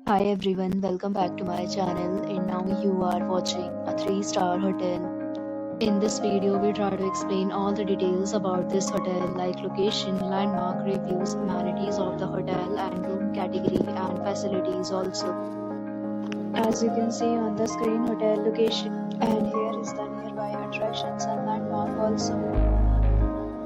Hi everyone, welcome back to my channel, and now you are watching a 3-star hotel. In this video we try to explain all the details about this hotel like location, landmark, reviews, amenities of the hotel and room category and facilities also. As you can see on the screen, hotel location, and here is the nearby attractions and landmark also.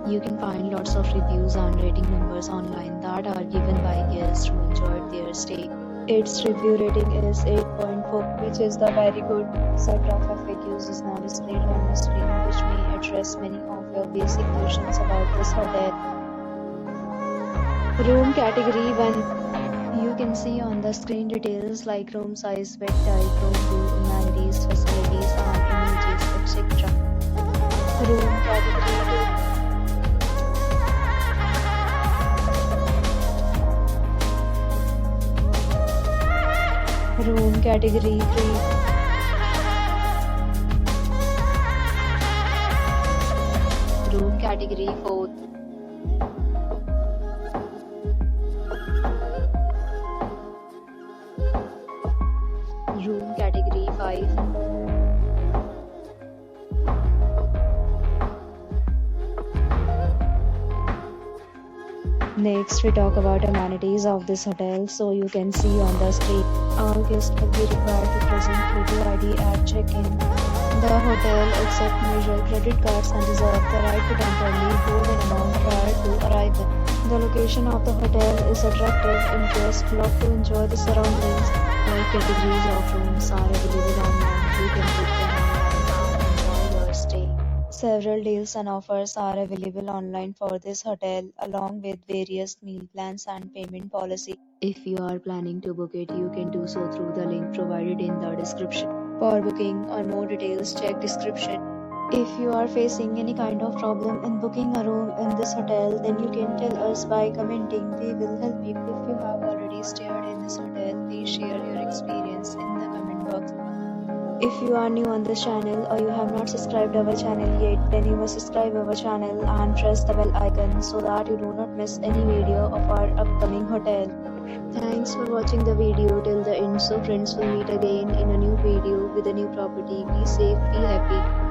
You can find lots of reviews and rating numbers online that are given by guests who enjoyed their stay. Its review rating is 8.4, which is the very good. Set of FAQs is now displayed on the screen, which may address many of your basic questions about this hotel. Room category 1. You can see on the screen details like room size, bed type, room view, amenities, facilities and images, etc. Room category 2. Room category 3. Room category 4. Room category 5. Next, we talk about amenities of this hotel. So you can see on the screen, all guests will be required to present photo ID at check-in. The hotel accepts major credit cards and reserves the right to temporarily hold an amount prior to arrival. The location of the hotel is attractive and guests love to enjoy the surroundings. All categories of rooms are available online. You can book them online and enjoy your stay. Several deals and offers are available online for this hotel, along with various meal plans and payment policy. If you are planning to book it, you can do so through the link provided in the description. For booking or more details, check description. If you are facing any kind of problem in booking a room in this hotel, then you can tell us by commenting. We will help you. If you have already stayed in this hotel, please share your experience in the comment box. If you are new on this channel or you have not subscribed our channel yet, then you must subscribe our channel and press the bell icon so that you do not miss any video of our upcoming hotel. Thanks for watching the video till the end. So friends, will meet again in a new video with a new property. Be safe, be happy.